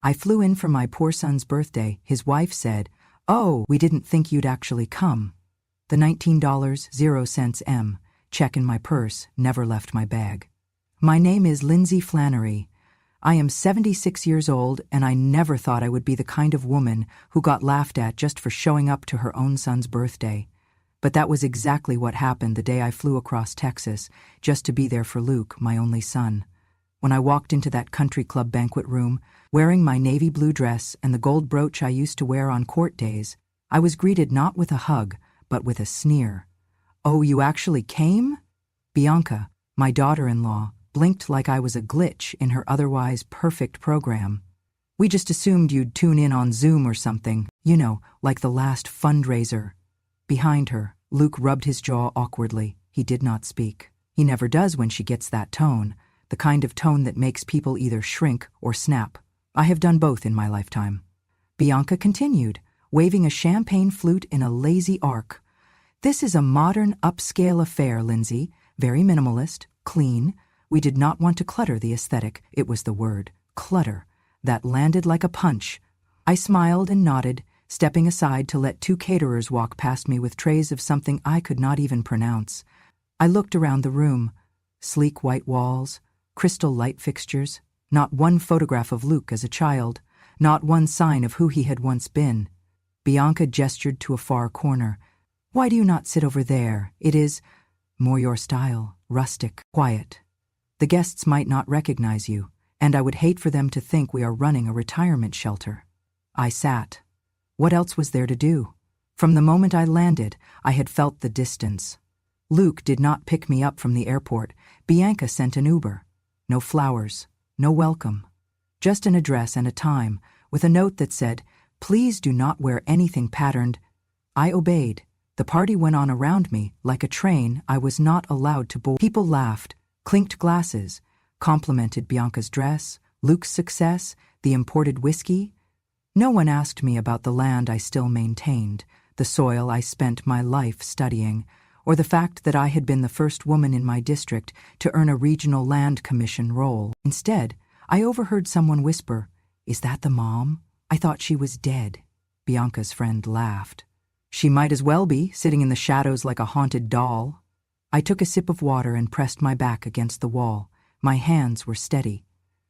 I flew in for my poor son's birthday. His wife said, "Oh, we didn't think you'd actually come." The $19.00 check in my purse never left my bag. My name is Lindsay Flannery. I am 76 years old, and I never thought I would be the kind of woman who got laughed at just for showing up to her own son's birthday. But that was exactly what happened the day I flew across Texas, just to be there for Luke, my only son. When I walked into that country club banquet room, wearing my navy blue dress and the gold brooch I used to wear on court days, I was greeted not with a hug, but with a sneer. "Oh, you actually came?" Bianca, my daughter-in-law, blinked like I was a glitch in her otherwise perfect program. "We just assumed you'd tune in on Zoom or something, like the last fundraiser." Behind her, Luke rubbed his jaw awkwardly. He did not speak. He never does when she gets that tone, the kind of tone that makes people either shrink or snap. I have done both in my lifetime. Bianca continued, waving a champagne flute in a lazy arc. "This is a modern, upscale affair, Lindsay. Very minimalist, clean. We did not want to clutter the aesthetic." It was the word, clutter, that landed like a punch. I smiled and nodded, stepping aside to let two caterers walk past me with trays of something I could not even pronounce. I looked around the room. Sleek white walls, crystal light fixtures, not one photograph of Luke as a child, not one sign of who he had once been. Bianca gestured to a far corner. "Why do you not sit over there? It is more your style, rustic, quiet. The guests might not recognize you, and I would hate for them to think we are running a retirement shelter." I sat. What else was there to do? From the moment I landed, I had felt the distance. Luke did not pick me up from the airport. Bianca sent an Uber. No flowers, no welcome. Just an address and a time, with a note that said, "Please do not wear anything patterned." I obeyed. The party went on around me like a train I was not allowed to board. People laughed, clinked glasses, complimented Bianca's dress, Luke's success, the imported whiskey. No one asked me about the land I still maintained, the soil I spent my life studying, or the fact that I had been the first woman in my district to earn a regional land commission role. Instead, I overheard someone whisper, "Is that the mom? I thought she was dead." Bianca's friend laughed. "She might as well be, sitting in the shadows like a haunted doll." I took a sip of water and pressed my back against the wall. My hands were steady.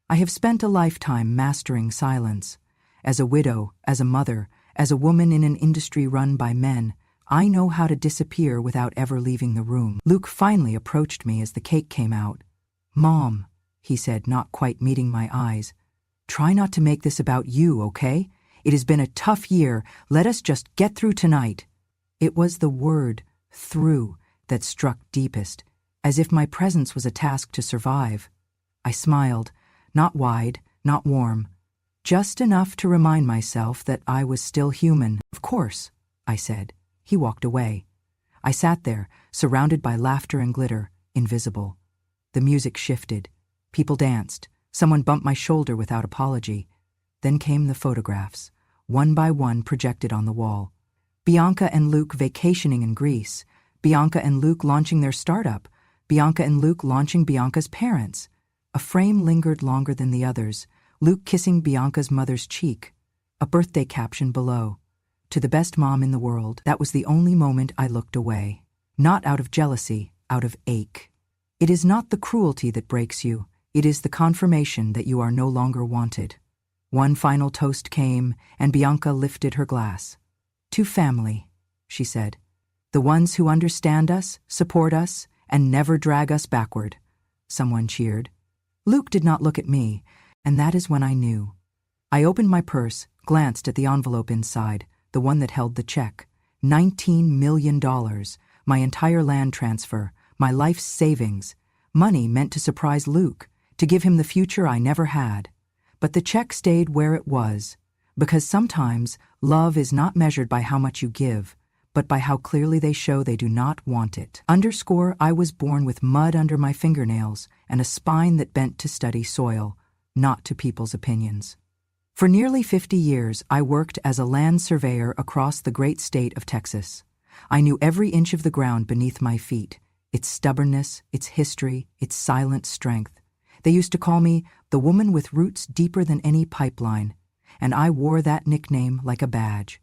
I have spent a lifetime mastering silence. As a widow, as a mother, as a woman in an industry run by men, I know how to disappear without ever leaving the room. Luke finally approached me as the cake came out. "Mom," he said, not quite meeting my eyes, "try not to make this about you, okay? It has been a tough year. Let us just get through tonight." It was the word, through, that struck deepest, as if my presence was a task to survive. I smiled, not wide, not warm, just enough to remind myself that I was still human. "Of course," I said. He walked away. I sat there, surrounded by laughter and glitter, invisible. The music shifted. People danced. Someone bumped my shoulder without apology. Then came the photographs, one by one projected on the wall. Bianca and Luke vacationing in Greece. Bianca and Luke launching their startup. Bianca and Luke launching Bianca's parents. A frame lingered longer than the others, Luke kissing Bianca's mother's cheek. A birthday caption below. "To the best mom in the world." That was the only moment I looked away. Not out of jealousy, out of ache. It is not the cruelty that breaks you. It is the confirmation that you are no longer wanted. One final toast came, and Bianca lifted her glass. "To family," she said. "The ones who understand us, support us, and never drag us backward." Someone cheered. Luke did not look at me, and that is when I knew. I opened my purse, glanced at the envelope inside, the one that held the check. $19 million, my entire land transfer, my life's savings. Money meant to surprise Luke, to give him the future I never had. But the check stayed where it was, because sometimes love is not measured by how much you give, but by how clearly they show they do not want it. I was born with mud under my fingernails and a spine that bent to study soil, not to people's opinions. For nearly 50 years, I worked as a land surveyor across the great state of Texas. I knew every inch of the ground beneath my feet, its stubbornness, its history, its silent strength. They used to call me the woman with roots deeper than any pipeline, and I wore that nickname like a badge.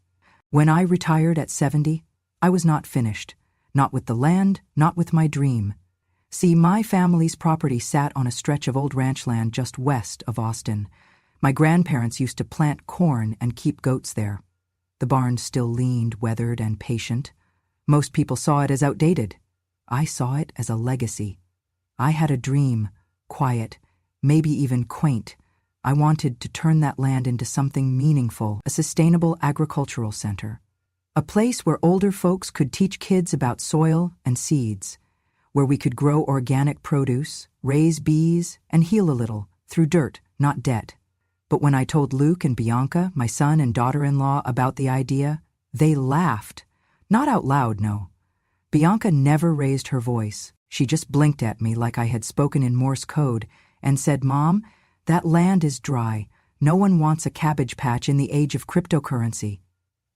When I retired at 70, I was not finished. Not with the land, not with my dream. See, my family's property sat on a stretch of old ranch land just west of Austin. My grandparents used to plant corn and keep goats there. The barn still leaned, weathered, and patient. Most people saw it as outdated. I saw it as a legacy. I had a dream, quiet, maybe even quaint. I wanted to turn that land into something meaningful, a sustainable agricultural center. A place where older folks could teach kids about soil and seeds, where we could grow organic produce, raise bees, and heal a little, through dirt, not debt. But when I told Luke and Bianca, my son and daughter-in-law, about the idea, they laughed. Not out loud, no. Bianca never raised her voice. She just blinked at me like I had spoken in Morse code and said, "Mom, that land is dry. No one wants a cabbage patch in the age of cryptocurrency."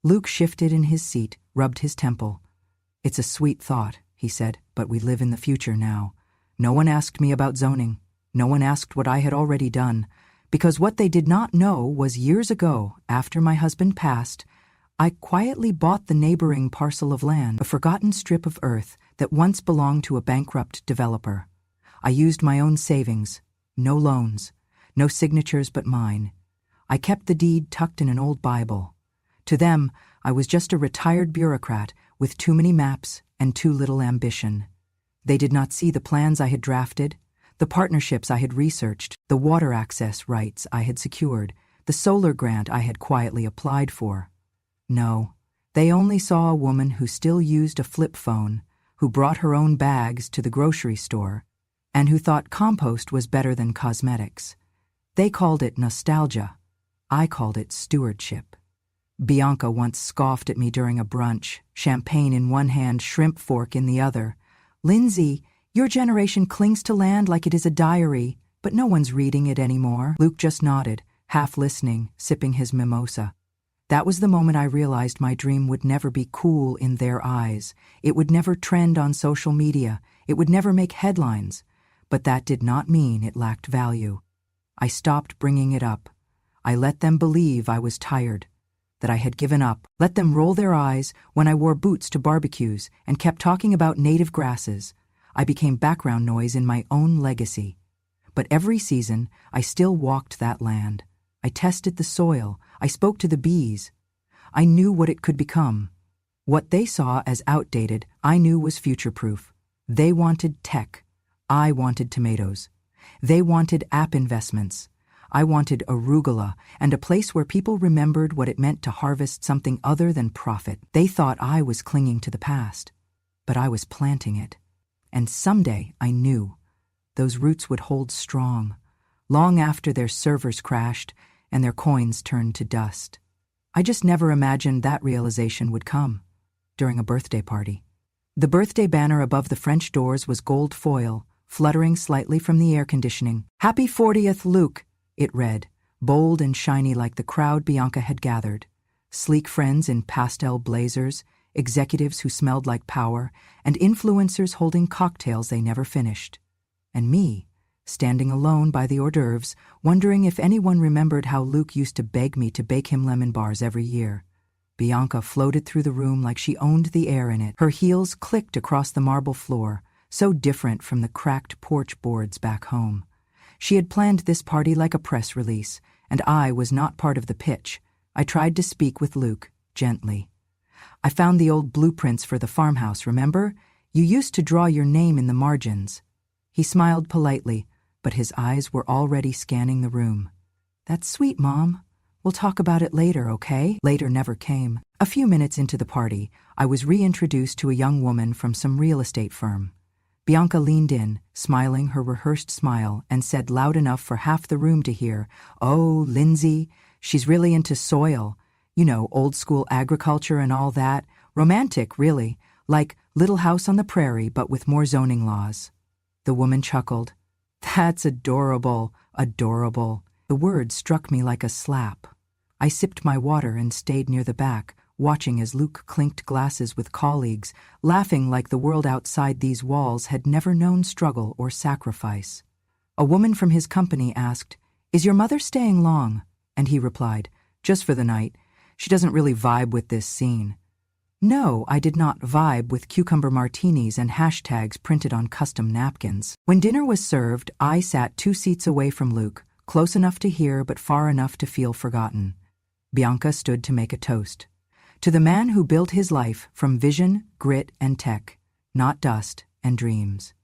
Luke shifted in his seat, rubbed his temple. "It's a sweet thought," he said, "but we live in the future now. No one asked me about zoning. No one asked what I had already done. Because what they did not know was years ago, after my husband passed, I quietly bought the neighboring parcel of land, a forgotten strip of earth that once belonged to a bankrupt developer. I used my own savings, no loans, no signatures but mine. I kept the deed tucked in an old Bible. To them, I was just a retired bureaucrat with too many maps and too little ambition. They did not see the plans I had drafted, the partnerships I had researched, the water access rights I had secured, the solar grant I had quietly applied for. No, they only saw a woman who still used a flip phone, who brought her own bags to the grocery store, and who thought compost was better than cosmetics. They called it nostalgia. I called it stewardship. Bianca once scoffed at me during a brunch, champagne in one hand, shrimp fork in the other. "Lindsay, your generation clings to land like it is a diary, but no one's reading it anymore." Luke just nodded, half listening, sipping his mimosa. That was the moment I realized my dream would never be cool in their eyes. It would never trend on social media. It would never make headlines. But that did not mean it lacked value. I stopped bringing it up. I let them believe I was tired, that I had given up, let them roll their eyes when I wore boots to barbecues and kept talking about native grasses. I became background noise in my own legacy. But every season, I still walked that land. I tested the soil. I spoke to the bees. I knew what it could become. What they saw as outdated, I knew was future-proof. They wanted tech. I wanted tomatoes. They wanted app investments. I wanted arugula and a place where people remembered what it meant to harvest something other than profit. They thought I was clinging to the past, but I was planting it. And someday, I knew, those roots would hold strong, long after their servers crashed and their coins turned to dust. I just never imagined that realization would come during a birthday party. The birthday banner above the French doors was gold foil, fluttering slightly from the air conditioning. "Happy 40th, Luke," it read, bold and shiny like the crowd Bianca had gathered. Sleek friends in pastel blazers, executives who smelled like power, and influencers holding cocktails they never finished. And me, standing alone by the hors d'oeuvres, wondering if anyone remembered how Luke used to beg me to bake him lemon bars every year. Bianca floated through the room like she owned the air in it. Her heels clicked across the marble floor, so different from the cracked porch boards back home. She had planned this party like a press release, and I was not part of the pitch. I tried to speak with Luke, gently. "I found the old blueprints for the farmhouse, remember? You used to draw your name in the margins." He smiled politely, but his eyes were already scanning the room. "That's sweet, Mom. We'll talk about it later, okay?" Later never came. A few minutes into the party, I was reintroduced to a young woman from some real estate firm. Bianca leaned in, smiling her rehearsed smile, and said loud enough for half the room to hear, "Oh, Lindsay, she's really into soil. You know, old-school agriculture and all that. Romantic, really. Like Little House on the Prairie, but with more zoning laws." The woman chuckled. "That's adorable, adorable." The word struck me like a slap. I sipped my water and stayed near the back, watching as Luke clinked glasses with colleagues, laughing like the world outside these walls had never known struggle or sacrifice. A woman from his company asked, "Is your mother staying long?" And he replied, Just for the night. She doesn't really vibe with this scene. No, I did not vibe with cucumber martinis and hashtags printed on custom napkins. When dinner was served, I sat 2 seats away from Luke, close enough to hear but far enough to feel forgotten. Bianca stood to make a toast. To the man who built his life from vision, grit, and tech, not dust and dreams.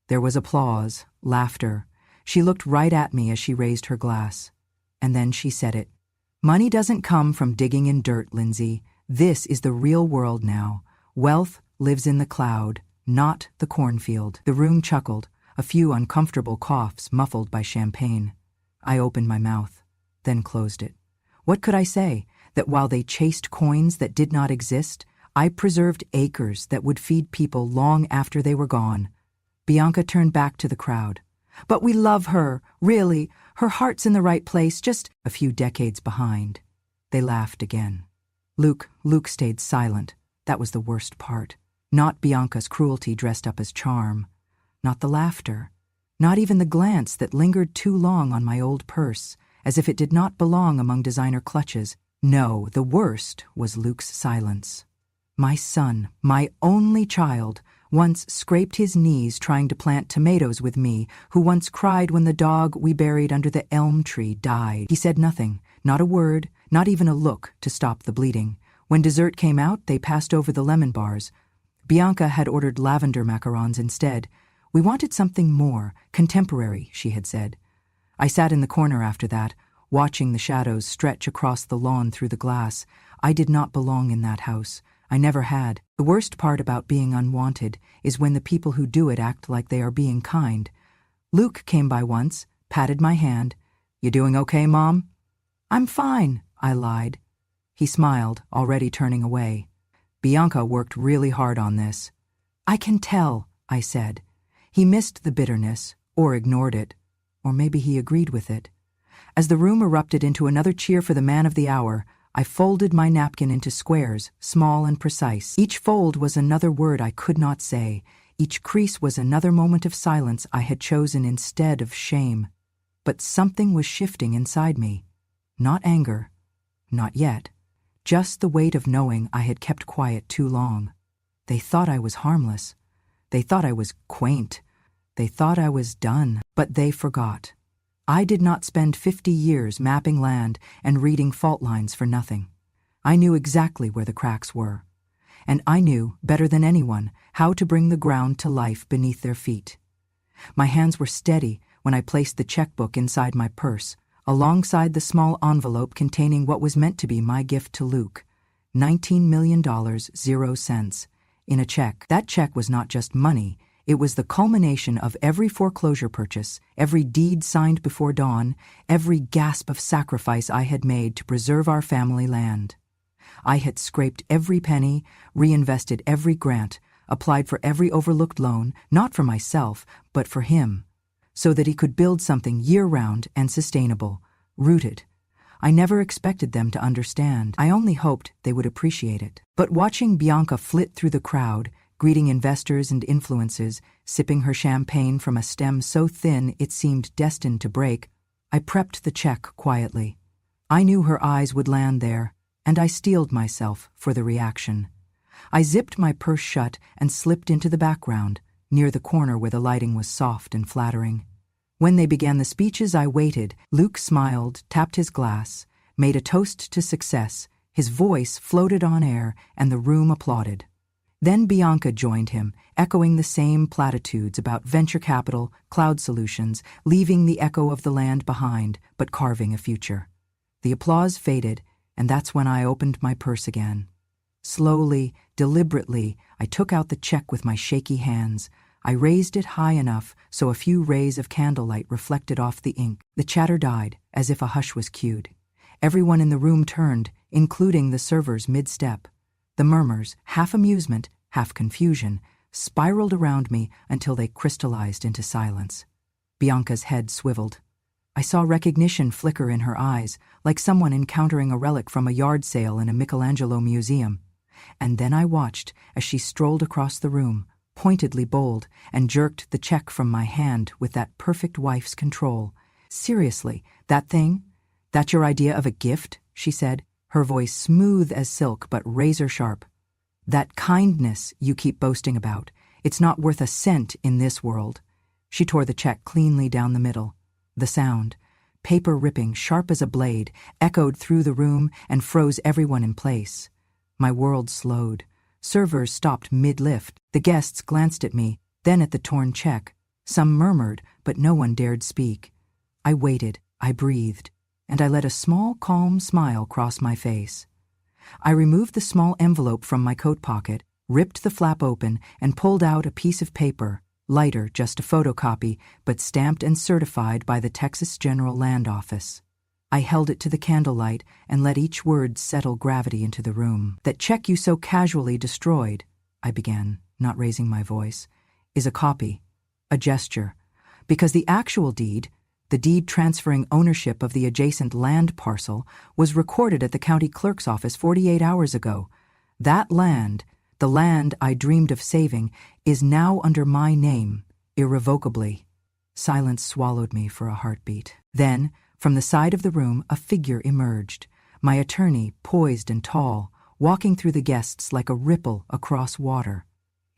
There was applause, laughter. She looked right at me as she raised her glass. And then she said it. Money doesn't come from digging in dirt, Lindsay. This is the real world now. Wealth lives in the cloud, not the cornfield. The room chuckled, a few uncomfortable coughs muffled by champagne. I opened my mouth, then closed it. What could I say? That while they chased coins that did not exist, I preserved acres that would feed people long after they were gone. Bianca turned back to the crowd. But we love her, really. Her heart's in the right place, just a few decades behind. They laughed again. Luke stayed silent. That was the worst part. Not Bianca's cruelty dressed up as charm. Not the laughter. Not even the glance that lingered too long on my old purse, as if it did not belong among designer clutches. No, the worst was Luke's silence. My son, my only child, once scraped his knees trying to plant tomatoes with me, who once cried when the dog we buried under the elm tree died. He said nothing, not a word, not even a look to stop the bleeding. When dessert came out, they passed over the lemon bars. Bianca had ordered lavender macarons instead. We wanted something more, contemporary, she had said. I sat in the corner after that, watching the shadows stretch across the lawn through the glass. I did not belong in that house. I never had. The worst part about being unwanted is when the people who do it act like they are being kind. Luke came by once, patted my hand. You doing okay, Mom? I'm fine, I lied. He smiled, already turning away. Bianca worked really hard on this. I can tell, I said. He missed the bitterness, or ignored it, or maybe he agreed with it. As the room erupted into another cheer for the man of the hour, I folded my napkin into squares, small and precise. Each fold was another word I could not say. Each crease was another moment of silence I had chosen instead of shame. But something was shifting inside me. Not anger. Not yet. Just the weight of knowing I had kept quiet too long. They thought I was harmless. They thought I was quaint. They thought I was done. But they forgot. I did not spend 50 years mapping land and reading fault lines for nothing. I knew exactly where the cracks were. And I knew, better than anyone, how to bring the ground to life beneath their feet. My hands were steady when I placed the checkbook inside my purse, alongside the small envelope containing what was meant to be my gift to Luke. $19 million, 0 cents. In a check. That check was not just money. It was the culmination of every foreclosure purchase, every deed signed before dawn, every gasp of sacrifice I had made to preserve our family land. I had scraped every penny, reinvested every grant, applied for every overlooked loan, not for myself, but for him, so that he could build something year-round and sustainable, rooted. I never expected them to understand. I only hoped they would appreciate it. But watching Bianca flit through the crowd, greeting investors and influences, sipping her champagne from a stem so thin it seemed destined to break, I prepped the check quietly. I knew her eyes would land there, and I steeled myself for the reaction. I zipped my purse shut and slipped into the background, near the corner where the lighting was soft and flattering. When they began the speeches, I waited. Luke smiled, tapped his glass, made a toast to success. His voice floated on air, and the room applauded. Then Bianca joined him, echoing the same platitudes about venture capital, cloud solutions, leaving the echo of the land behind, but carving a future. The applause faded, and that's when I opened my purse again. Slowly, deliberately, I took out the check with my shaky hands. I raised it high enough so a few rays of candlelight reflected off the ink. The chatter died, as if a hush was cued. Everyone in the room turned, including the servers mid-step. The murmurs, half amusement, half confusion, spiraled around me until they crystallized into silence. Bianca's head swiveled. I saw recognition flicker in her eyes, like someone encountering a relic from a yard sale in a Michelangelo museum. And then I watched as she strolled across the room, pointedly bold, and jerked the check from my hand with that perfect wife's control. Seriously, that thing? That your idea of a gift? she said, her voice smooth as silk but razor sharp. "That kindness you keep boasting about, it's not worth a cent in this world." She tore the check cleanly down the middle. The sound, paper ripping sharp as a blade, echoed through the room and froze everyone in place. My world slowed. Servers stopped mid-lift. The guests glanced at me, then at the torn check. Some murmured, but no one dared speak. I waited, I breathed, and I let a small, calm smile cross my face. I removed the small envelope from my coat pocket, ripped the flap open, and pulled out a piece of paper, lighter, just a photocopy, but stamped and certified by the Texas General Land Office. I held it to the candlelight and let each word settle gravity into the room. "That check you so casually destroyed," I began, not raising my voice, "is a copy, a gesture, because the actual deed, the deed transferring ownership of the adjacent land parcel, was recorded at the county clerk's office 48 hours ago. That land, the land I dreamed of saving, is now under my name, irrevocably." Silence swallowed me for a heartbeat. Then, from the side of the room, a figure emerged, my attorney, poised and tall, walking through the guests like a ripple across water.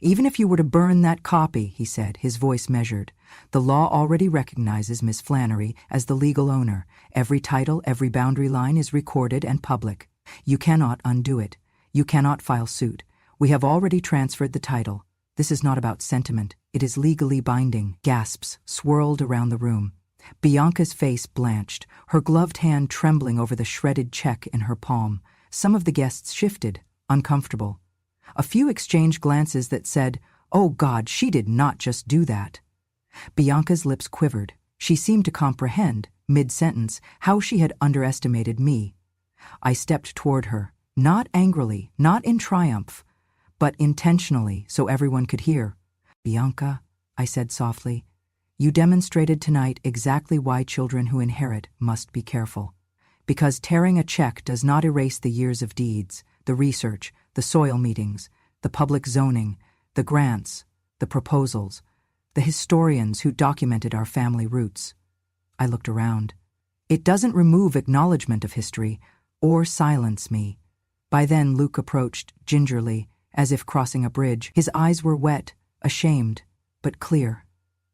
"Even if you were to burn that copy," he said, his voice measured, "the law already recognizes Miss Flannery as the legal owner. Every title, every boundary line is recorded and public. You cannot undo it. You cannot file suit. We have already transferred the title. This is not about sentiment. It is legally binding." Gasps swirled around the room. Bianca's face blanched, her gloved hand trembling over the shredded check in her palm. Some of the guests shifted, uncomfortable. A few exchanged glances that said, "Oh God, she did not just do that." Bianca's lips quivered. She seemed to comprehend, mid-sentence, how she had underestimated me. I stepped toward her, not angrily, not in triumph, but intentionally so everyone could hear. "Bianca," I said softly, "you demonstrated tonight exactly why children who inherit must be careful. Because tearing a check does not erase the years of deeds, the research, the soil meetings, the public zoning, the grants, the proposals, the historians who documented our family roots." I looked around. "It doesn't remove acknowledgement of history or silence me." By then Luke approached, gingerly, as if crossing a bridge. His eyes were wet, ashamed, but clear.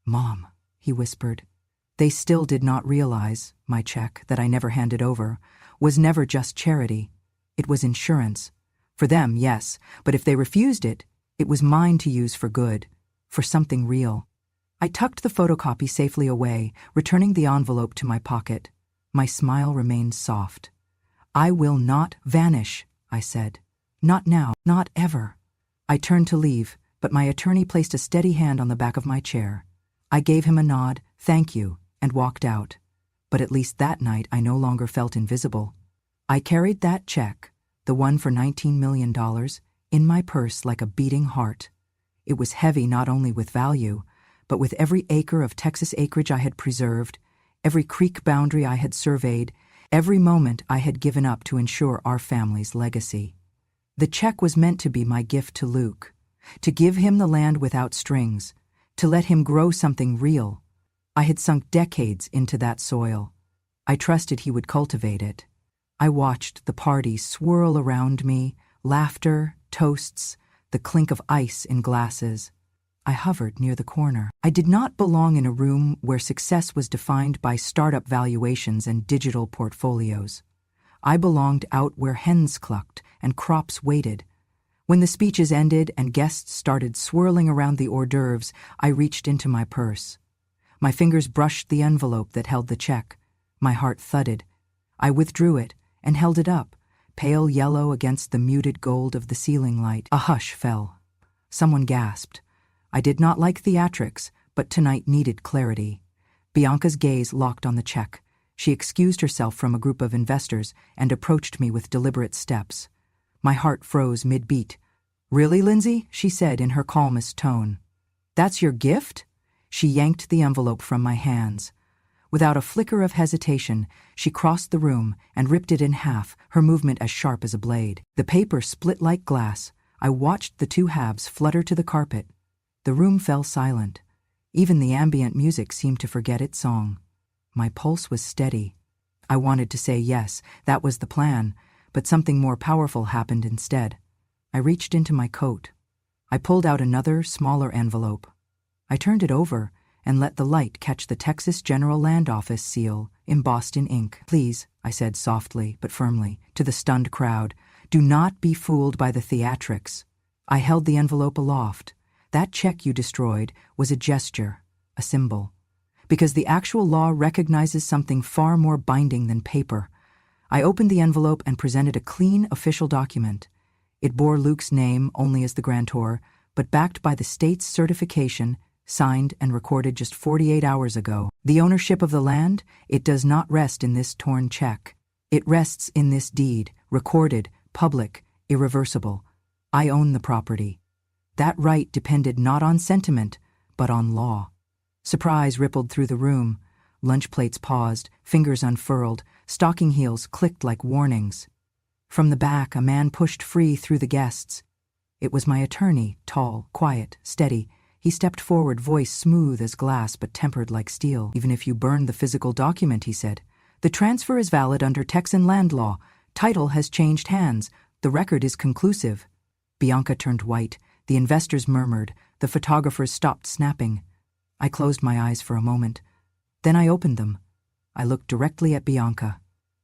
"Mom," he whispered. They still did not realize my check, that I never handed over, was never just charity. It was insurance. For them, yes, but if they refused it, it was mine to use for good, for something real. I tucked the photocopy safely away, returning the envelope to my pocket. My smile remained soft. "I will not vanish," I said. "Not now, not ever." I turned to leave, but my attorney placed a steady hand on the back of my chair. I gave him a nod, "Thank you," and walked out. But at least that night I no longer felt invisible. I carried that check, the one for $19 million, in my purse like a beating heart. It was heavy not only with value, but with every acre of Texas acreage I had preserved, every creek boundary I had surveyed, every moment I had given up to ensure our family's legacy. The check was meant to be my gift to Luke, to give him the land without strings, to let him grow something real. I had sunk decades into that soil. I trusted he would cultivate it. I watched the party swirl around me, laughter, toasts, the clink of ice in glasses. I hovered near the corner. I did not belong in a room where success was defined by startup valuations and digital portfolios. I belonged out where hens clucked and crops waited. When the speeches ended and guests started swirling around the hors d'oeuvres, I reached into my purse. My fingers brushed the envelope that held the check. My heart thudded. I withdrew it and held it up, pale yellow against the muted gold of the ceiling light. A hush fell. Someone gasped. I did not like theatrics, but tonight needed clarity. Bianca's gaze locked on the check. She excused herself from a group of investors and approached me with deliberate steps. My heart froze mid-beat. "Really, Lindsay?" she said in her calmest tone. "That's your gift?" She yanked the envelope from my hands. Without a flicker of hesitation, she crossed the room and ripped it in half, her movement as sharp as a blade. The paper split like glass. I watched the two halves flutter to the carpet. The room fell silent. Even the ambient music seemed to forget its song. My pulse was steady. I wanted to say yes, that was the plan, but something more powerful happened instead. I reached into my coat. I pulled out another, smaller envelope. I turned it over and let the light catch the Texas General Land Office seal embossed in ink. "Please," I said softly but firmly to the stunned crowd, "do not be fooled by the theatrics." I held the envelope aloft. That check you destroyed was a gesture, a symbol. Because the actual law recognizes something far more binding than paper. I opened the envelope and presented a clean official document. It bore Luke's name only as the grantor, but backed by the state's certification, signed and recorded just 48 hours ago. The ownership of the land, it does not rest in this torn check. It rests in this deed, recorded, public, irreversible. I own the property. That right depended not on sentiment, but on law. Surprise rippled through the room. Lunch plates paused, fingers unfurled, stocking heels clicked like warnings. From the back, a man pushed free through the guests. It was my attorney, tall, quiet, steady. He stepped forward, voice smooth as glass but tempered like steel. "Even if you burned the physical document," he said, "the transfer is valid under Texan land law. Title has changed hands. The record is conclusive." Bianca turned white. The investors murmured. The photographers stopped snapping. I closed my eyes for a moment. Then I opened them. I looked directly at Bianca.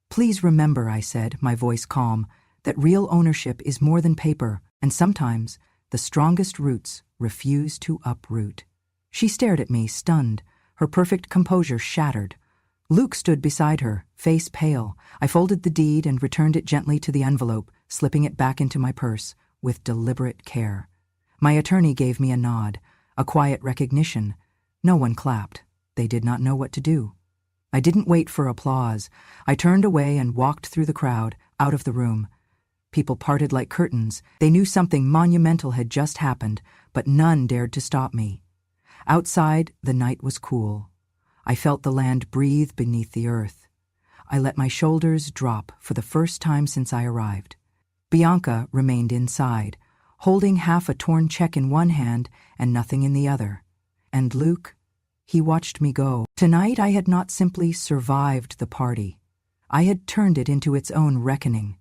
"Please remember," I said, my voice calm, "that real ownership is more than paper, and sometimes the strongest roots refuse to uproot." She stared at me, stunned, her perfect composure shattered. Luke stood beside her, face pale. I folded the deed and returned it gently to the envelope, slipping it back into my purse, with deliberate care. My attorney gave me a nod, a quiet recognition. No one clapped. They did not know what to do. I didn't wait for applause. I turned away and walked through the crowd, out of the room. People parted like curtains. They knew something monumental had just happened, but none dared to stop me. Outside, the night was cool. I felt the land breathe beneath the earth. I let my shoulders drop for the first time since I arrived. Bianca remained inside, holding half a torn check in one hand and nothing in the other. And Luke, he watched me go. Tonight I had not simply survived the party. I had turned it into its own reckoning.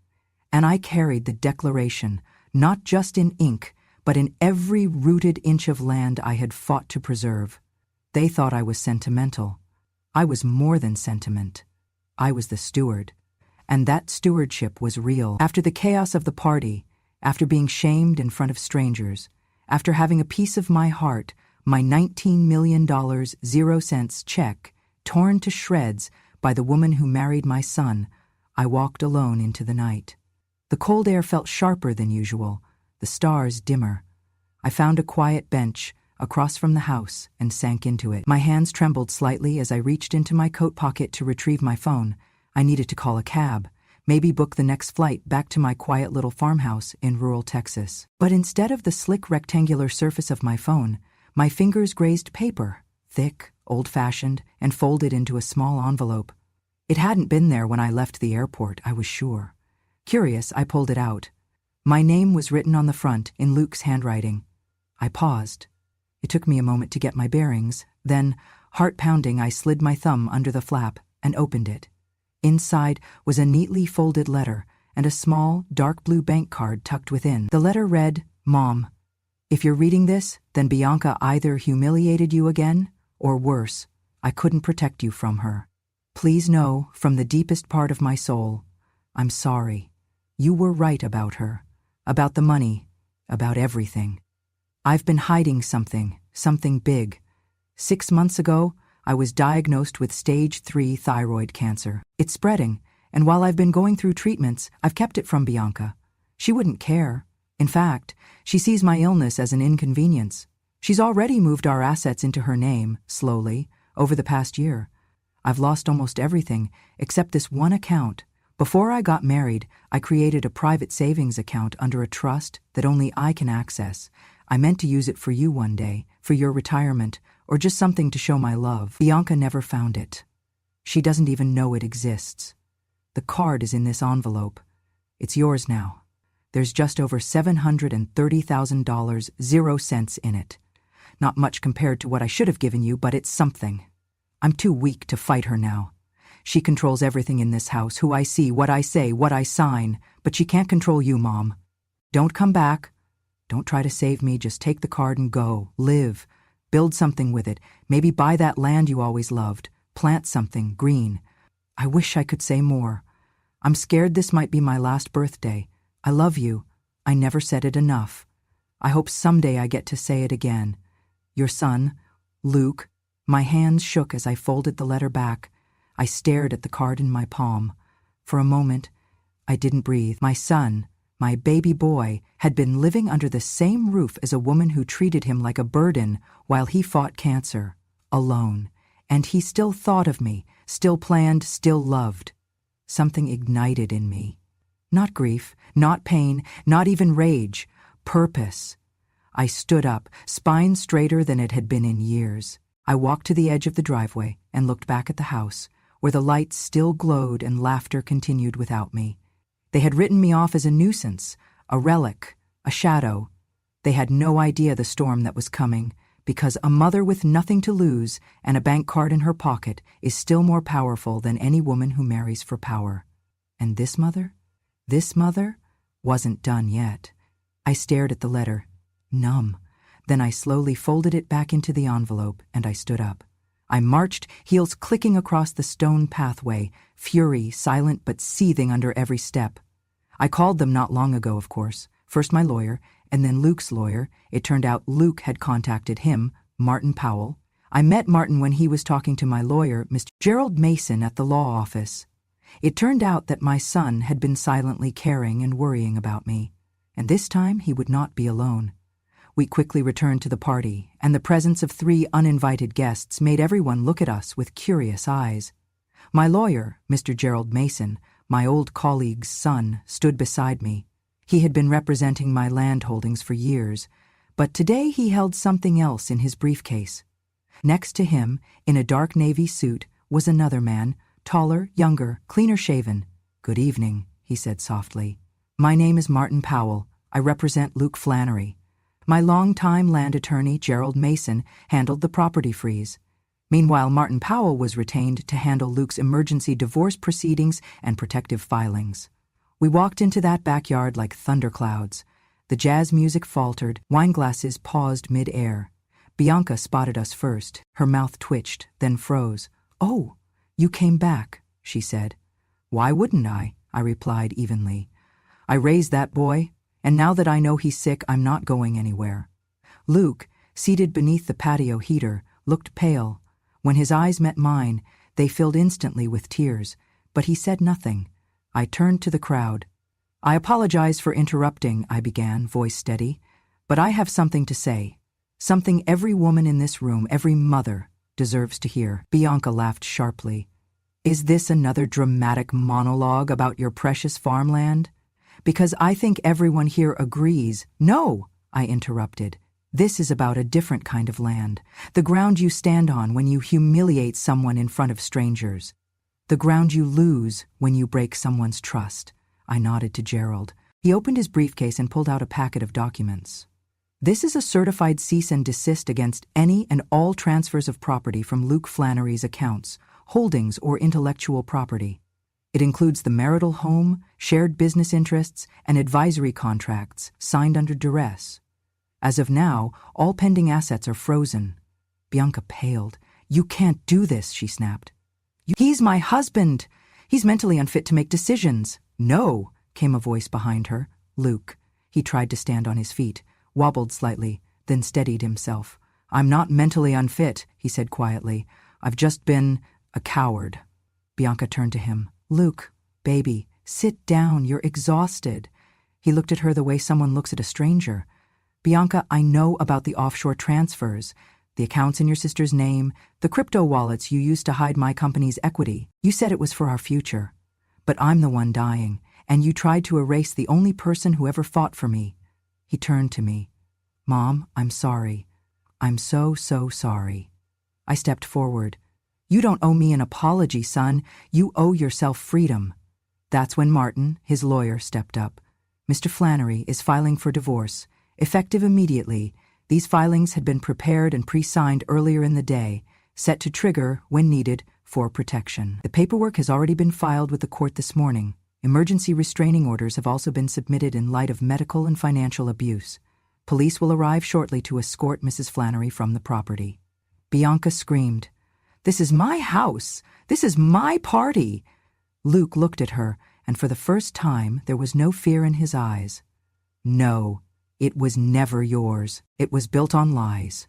And I carried the declaration, not just in ink, but in every rooted inch of land I had fought to preserve. They thought I was sentimental. I was more than sentiment. I was the steward. And that stewardship was real. After the chaos of the party, after being shamed in front of strangers, after having a piece of my heart, my $19 million 0 cents check torn to shreds by the woman who married my son, I walked alone into the night. The cold air felt sharper than usual, the stars dimmer. I found a quiet bench across from the house and sank into it. My hands trembled slightly as I reached into my coat pocket to retrieve my phone. I needed to call a cab, maybe book the next flight back to my quiet little farmhouse in rural Texas. But instead of the slick rectangular surface of my phone, my fingers grazed paper, thick, old-fashioned, and folded into a small envelope. It hadn't been there when I left the airport, I was sure. Curious, I pulled it out. My name was written on the front in Luke's handwriting. I paused. It took me a moment to get my bearings. Then, heart pounding, I slid my thumb under the flap and opened it. Inside was a neatly folded letter and a small, dark blue bank card tucked within. The letter read, "Mom, if you're reading this, then Bianca either humiliated you again, or worse, I couldn't protect you from her. Please know, from the deepest part of my soul, I'm sorry. You were right about her, about the money, about everything. I've been hiding something big. 6 months ago, I was diagnosed with stage 3 thyroid cancer. It's spreading, and while I've been going through treatments, I've kept it from Bianca. She wouldn't care. In fact, she sees my illness as an inconvenience. She's already moved our assets into her name, slowly, over the past year. I've lost almost everything, except this one account. Before I got married, I created a private savings account under a trust that only I can access. I meant to use it for you one day, for your retirement, or just something to show my love. Bianca never found it. She doesn't even know it exists. The card is in this envelope. It's yours now. There's just over $730,000 0 cents in it. Not much compared to what I should have given you, but it's something. I'm too weak to fight her now. She controls everything in this house, who I see, what I say, what I sign, but she can't control you, Mom. Don't come back. Don't try to save me, just take the card and go. Live. Build something with it. Maybe buy that land you always loved. Plant something green. I wish I could say more. I'm scared this might be my last birthday. I love you. I never said it enough. I hope someday I get to say it again. Your son, Luke. My hands shook as I folded the letter back. I stared at the card in my palm. For a moment, I didn't breathe. My son, my baby boy, had been living under the same roof as a woman who treated him like a burden while he fought cancer, alone. And he still thought of me, still planned, still loved. Something ignited in me. Not grief, not pain, not even rage. Purpose. I stood up, spine straighter than it had been in years. I walked to the edge of the driveway and looked back at the house, where the lights still glowed and laughter continued without me. They had written me off as a nuisance, a relic, a shadow. They had no idea the storm that was coming, because a mother with nothing to lose and a bank card in her pocket is still more powerful than any woman who marries for power. And this mother wasn't done yet. I stared at the letter, numb. Then I slowly folded it back into the envelope and I stood up. I marched, heels clicking across the stone pathway, fury silent but seething under every step. I called them not long ago, of course. First my lawyer, and then Luke's lawyer. It turned out Luke had contacted him, Martin Powell. I met Martin when he was talking to my lawyer, Mr. Gerald Mason, at the law office. It turned out that my son had been silently caring and worrying about me, and this time he would not be alone. We quickly returned to the party, and the presence of 3 uninvited guests made everyone look at us with curious eyes. My lawyer, Mr. Gerald Mason, my old colleague's son, stood beside me. He had been representing my land holdings for years, but today he held something else in his briefcase. Next to him, in a dark navy suit, was another man, taller, younger, cleaner shaven. "Good evening," he said softly. "My name is Martin Powell. I represent Luke Flannery. My longtime land attorney, Gerald Mason, handled the property freeze. Meanwhile, Martin Powell was retained to handle Luke's emergency divorce proceedings and protective filings. We walked into that backyard like thunderclouds. The jazz music faltered, wine glasses paused mid-air. Bianca spotted us first. Her mouth twitched, then froze. "Oh, you came back," she said. "Why wouldn't I?" I replied evenly. "I raised that boy, and now that I know he's sick, I'm not going anywhere." Luke, seated beneath the patio heater, looked pale. When his eyes met mine, they filled instantly with tears, but he said nothing. I turned to the crowd. "I apologize for interrupting," I began, voice steady, "but I have something to say. Something every woman in this room, every mother, deserves to hear." Bianca laughed sharply. "Is this another dramatic monologue about your precious farmland? Because I think everyone here agrees." "No," I interrupted. "This is about a different kind of land. The ground you stand on when you humiliate someone in front of strangers. The ground you lose when you break someone's trust." I nodded to Gerald. He opened his briefcase and pulled out a packet of documents. "This is a certified cease and desist against any and all transfers of property from Luke Flannery's accounts, holdings, or intellectual property. It includes the marital home, shared business interests, and advisory contracts signed under duress. As of now, all pending assets are frozen." Bianca paled. "You can't do this," she snapped. "He's my husband. He's mentally unfit to make decisions." "No," came a voice behind her. "Luke." He tried to stand on his feet, wobbled slightly, then steadied himself. "I'm not mentally unfit," he said quietly. "I've just been a coward." Bianca turned to him. "Luke, baby, sit down. You're exhausted." He looked at her the way someone looks at a stranger. "Bianca, I know about the offshore transfers, the accounts in your sister's name, the crypto wallets you used to hide my company's equity. You said it was for our future. But I'm the one dying, and you tried to erase the only person who ever fought for me." He turned to me. "Mom, I'm sorry. I'm so sorry." I stepped forward. "You don't owe me an apology, son. You owe yourself freedom." That's when Martin, his lawyer, stepped up. "Mr. Flannery is filing for divorce, effective immediately. These filings had been prepared and pre-signed earlier in the day, set to trigger, when needed, for protection. The paperwork has already been filed with the court this morning. Emergency restraining orders have also been submitted in light of medical and financial abuse. Police will arrive shortly to escort Mrs. Flannery from the property. Bianca screamed, "This is my house! This is my party!" Luke looked at her, and for the first time there was no fear in his eyes. "No, it was never yours. It was built on lies."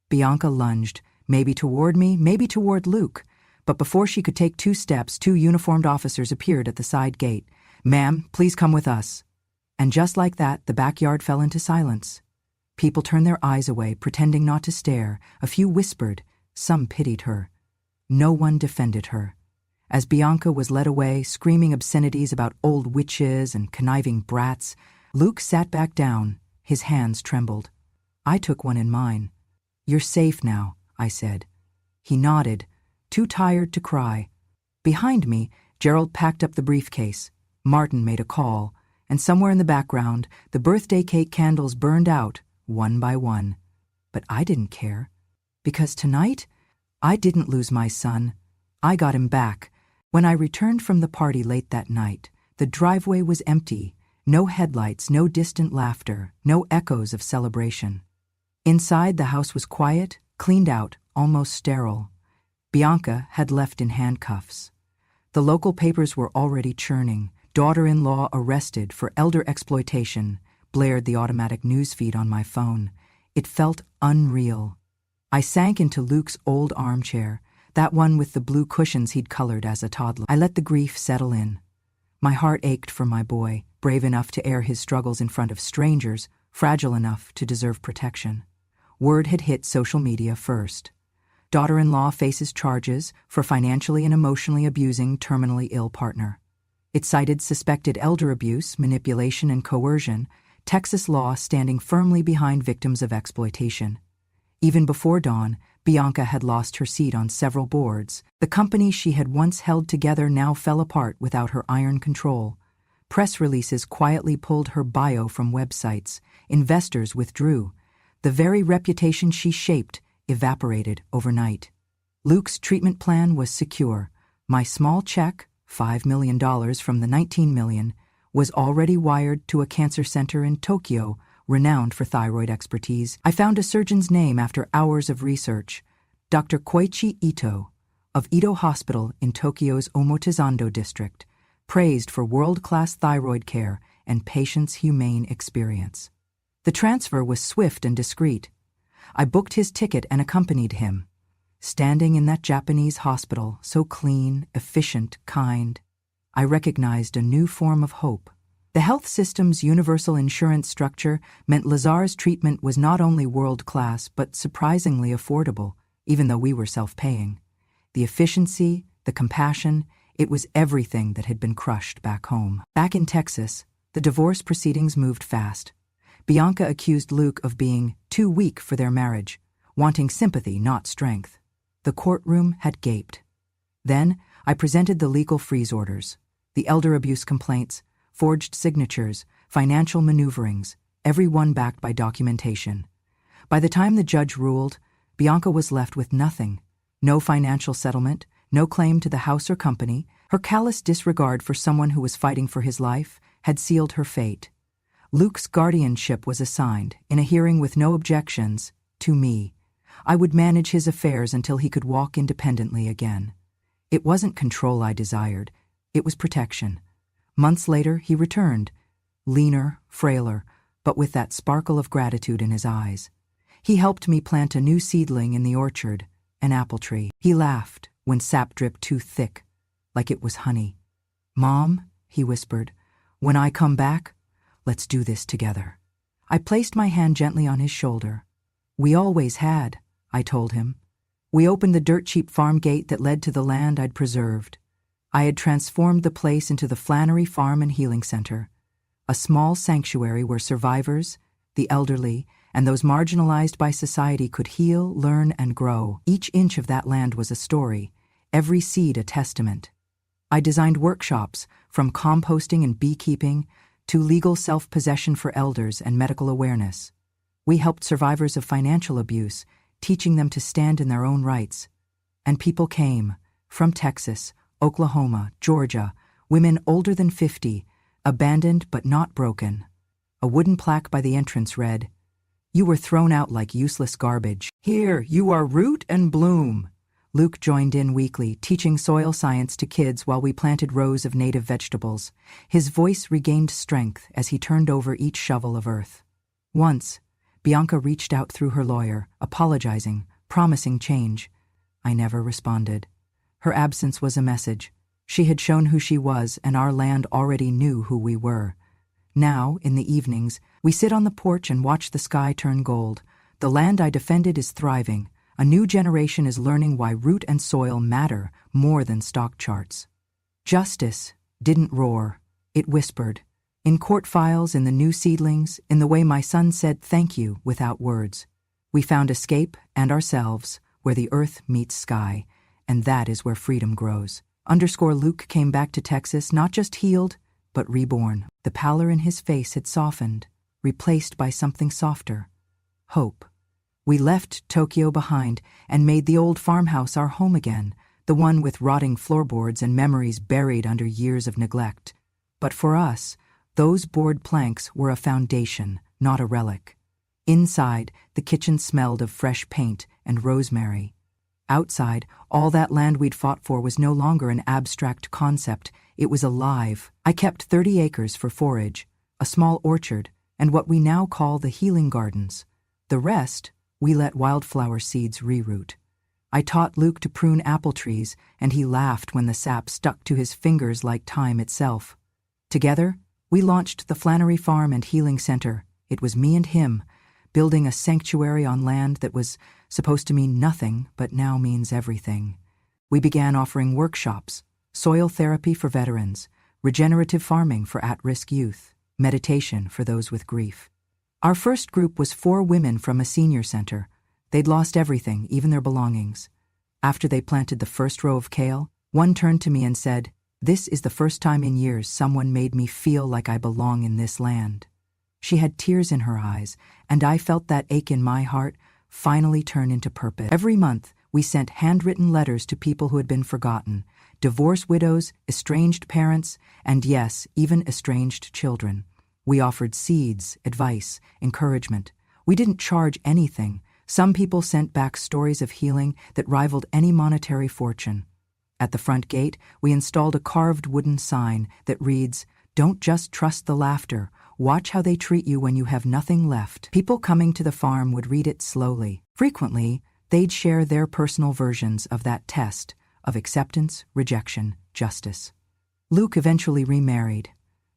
Bianca lunged, maybe toward me, maybe toward Luke, but before she could take 2 steps, 2 uniformed officers appeared at the side gate. "Ma'am, please come with us." And just like that, the backyard fell into silence. People turned their eyes away, pretending not to stare. A few whispered. Some pitied her. No one defended her. As Bianca was led away, screaming obscenities about old witches and conniving brats, Luke sat back down. His hands trembled. I took one in mine. "You're safe now," I said. He nodded, too tired to cry. Behind me, Gerald packed up the briefcase. Martin made a call, and somewhere in the background, the birthday cake candles burned out, one by one. But I didn't care. Because tonight, I didn't lose my son. I got him back. When I returned from the party late that night, the driveway was empty. No headlights, no distant laughter, no echoes of celebration. Inside, the house was quiet, cleaned out, almost sterile. Bianca had left in handcuffs. The local papers were already churning. "Daughter-in-law arrested for elder exploitation," blared the automatic newsfeed on my phone. It felt unreal. I sank into Luke's old armchair, that one with the blue cushions he'd colored as a toddler. I let the grief settle in. My heart ached for my boy, brave enough to air his struggles in front of strangers, fragile enough to deserve protection. Word had hit social media first. Daughter-in-law faces charges for financially and emotionally abusing terminally ill partner. It cited suspected elder abuse, manipulation, and coercion, Texas law standing firmly behind victims of exploitation. Even before dawn, Bianca had lost her seat on several boards. The company she had once held together now fell apart without her iron control. Press releases quietly pulled her bio from websites. Investors withdrew. The very reputation she shaped evaporated overnight. Luke's treatment plan was secure. My small check, $5 million from the $19 million, was already wired to a cancer center in Tokyo, renowned for thyroid expertise. I found a surgeon's name after hours of research, Dr. Koichi Ito, of Ito Hospital in Tokyo's Omotesando district, praised for world-class thyroid care and patients' humane experience. The transfer was swift and discreet. I booked his ticket and accompanied him. Standing in that Japanese hospital, so clean, efficient, kind, I recognized a new form of hope. The health system's universal insurance structure meant Lazar's treatment was not only world-class but surprisingly affordable, even though we were self-paying. The efficiency, the compassion, it was everything that had been crushed back home. Back in Texas, the divorce proceedings moved fast. Bianca accused Luke of being too weak for their marriage, wanting sympathy, not strength. The courtroom had gaped. Then I presented the legal freeze orders, the elder abuse complaints, forged signatures, financial maneuverings, every one backed by documentation. By the time the judge ruled, Bianca was left with nothing. No financial settlement, no claim to the house or company. Her callous disregard for someone who was fighting for his life had sealed her fate. Luke's guardianship was assigned, in a hearing with no objections, to me. I would manage his affairs until he could walk independently again. It wasn't control I desired, it was protection. Months later, he returned, leaner, frailer, but with that sparkle of gratitude in his eyes. He helped me plant a new seedling in the orchard, an apple tree. He laughed when sap dripped too thick, like it was honey. "Mom," he whispered, "when I come back, let's do this together." I placed my hand gently on his shoulder. "We always had," I told him. We opened the dirt-cheap farm gate that led to the land I'd preserved. I had transformed the place into the Flannery Farm and Healing Center, a small sanctuary where survivors, the elderly, and those marginalized by society could heal, learn, and grow. Each inch of that land was a story, every seed a testament. I designed workshops, from composting and beekeeping to legal self-possession for elders and medical awareness. We helped survivors of financial abuse, teaching them to stand in their own rights. And people came, From Texas, Oklahoma, Georgia, women older than 50, abandoned but not broken. A wooden plaque by the entrance read, "You were thrown out like useless garbage. Here, you are root and bloom." Luke joined in weekly, teaching soil science to kids while we planted rows of native vegetables. His voice regained strength as he turned over each shovel of earth. Once, Bianca reached out through her lawyer, apologizing, promising change. I never responded. Her absence was a message. She had shown who she was, and our land already knew who we were. Now, in the evenings, we sit on the porch and watch the sky turn gold. The land I defended is thriving. A new generation is learning why root and soil matter more than stock charts. Justice didn't roar. It whispered. In court files, in the new seedlings, in the way my son said thank you without words. We found escape and ourselves where the earth meets sky, and that is where freedom grows. Luke came back to Texas not just healed, but reborn. The pallor in his face had softened, replaced by something softer. Hope. We left Tokyo behind and made the old farmhouse our home again, the one with rotting floorboards and memories buried under years of neglect. But for us, those board planks were a foundation, not a relic. Inside, the kitchen smelled of fresh paint and rosemary. Outside, all that land we'd fought for was no longer an abstract concept. It was alive. I kept 30 acres for forage, a small orchard, and what we now call the healing gardens. The rest, we let wildflower seeds reroot. I taught Luke to prune apple trees, and he laughed when the sap stuck to his fingers like time itself. Together, we launched the Flannery Farm and Healing Center. It was me and him, building a sanctuary on land that was supposed to mean nothing, but now means everything. We began offering workshops, soil therapy for veterans, regenerative farming for at-risk youth, meditation for those with grief. Our first group was 4 women from a senior center. They'd lost everything, even their belongings. After they planted the first row of kale, one turned to me and said, "This is the first time in years someone made me feel like I belong in this land." She had tears in her eyes, and I felt that ache in my heart finally turn into purpose. Every month, we sent handwritten letters to people who had been forgotten, divorced widows, estranged parents, and yes, even estranged children. We offered seeds, advice, encouragement. We didn't charge anything. Some people sent back stories of healing that rivaled any monetary fortune. At the front gate, we installed a carved wooden sign that reads, "Don't just trust the laughter. Watch how they treat you when you have nothing left." People coming to the farm would read it slowly. Frequently, they'd share their personal versions of that test of acceptance, rejection, justice. Luke eventually remarried.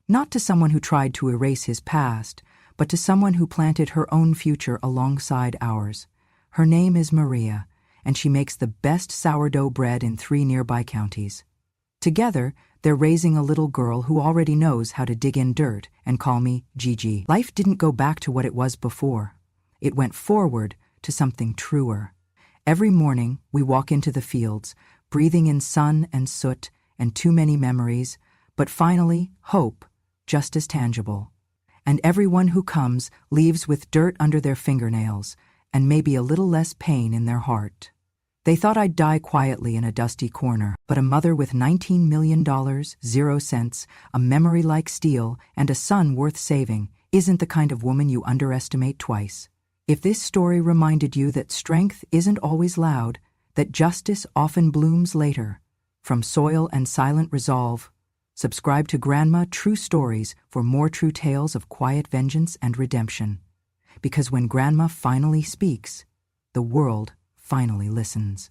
Not to someone who tried to erase his past, but to someone who planted her own future alongside ours. Her name is Maria, and she makes the best sourdough bread in 3 nearby counties. Together, they're raising a little girl who already knows how to dig in dirt and call me Gigi. Life didn't go back to what it was before. It went forward to something truer. Every morning, we walk into the fields, breathing in sun and soot and too many memories, but finally, hope, just as tangible. And everyone who comes leaves with dirt under their fingernails and maybe a little less pain in their heart. They thought I'd die quietly in a dusty corner, but a mother with $19 million, 0 cents, a memory like steel, and a son worth saving isn't the kind of woman you underestimate twice. If this story reminded you that strength isn't always loud, that justice often blooms later, from soil and silent resolve, subscribe to Grandma True Stories for more true tales of quiet vengeance and redemption. Because when Grandma finally speaks, the world finally listens.